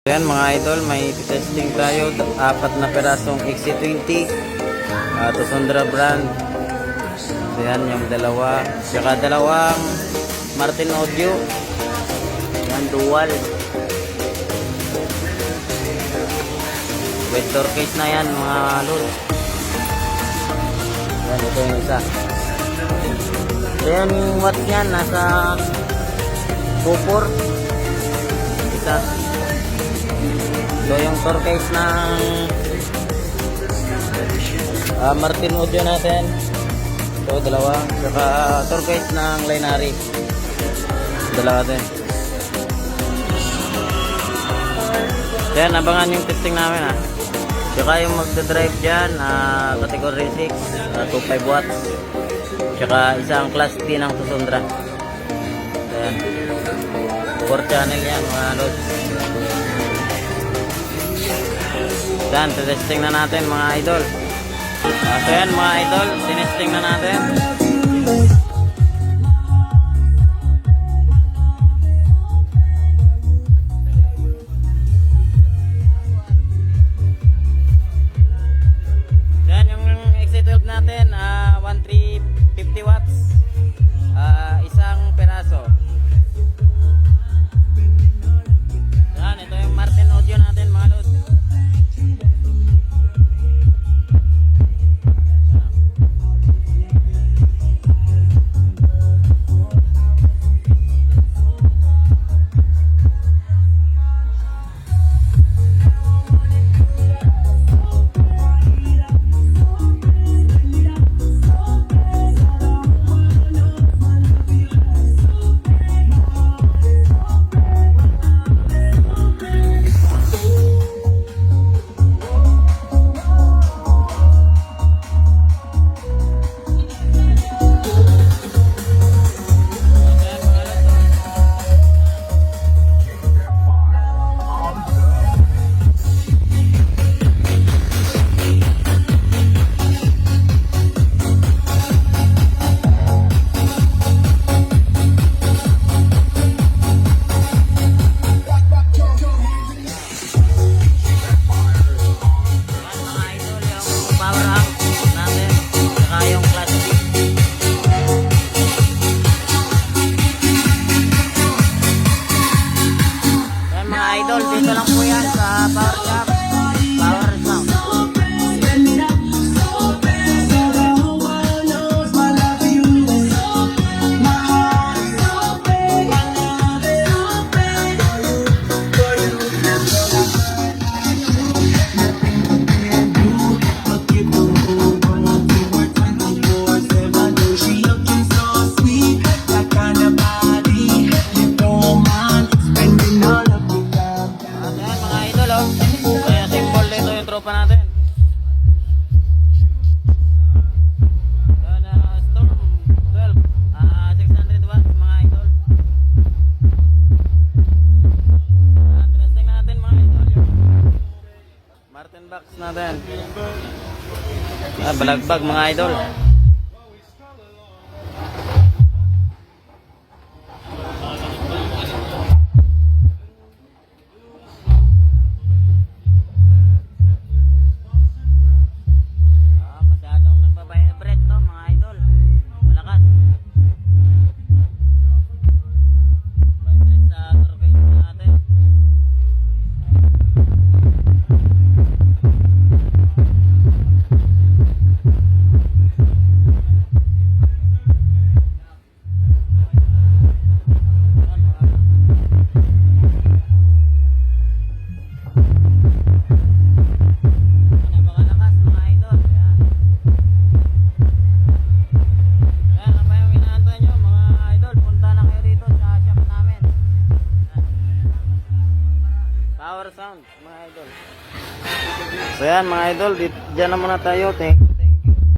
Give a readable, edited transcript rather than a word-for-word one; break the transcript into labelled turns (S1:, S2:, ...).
S1: Ayan mga idol, may testing tayo. 4 na perasong XC20 Tusundra brand. So yan yung dalawa. Saka dalawang Martin Audio. Yan dual. With door case na yan mga lord. Yan, ito yung isa. So yan yung watts yan, nasa 2.4 isa. So yung door case ng Martin Audio natin. So dalawa. Saka door case ng Linari. Dalawa din. So yan, abangan yung testing namin ha. Saka yung magdadrive dyan, category 6, 2.5 watts. Saka isang class D ng Tusundra. So yan. 4 channel yan mga lods. Yan, testing na natin mga idol. So yan mga idol, tinesting na natin. Yan yung XC12 natin, 1350 watts. Isang peraso. Yan, ito yung Martin Audio natin mga lods. Dito lang po yan sa Power Shop, Power Sound. Pa natin. Storm 12 600 watts mga idol. Testing natin mga idol yung Martin box natin. Balagbag mga idol. Power Sound mga idol. So yan mga idol, diyan na muna tayo.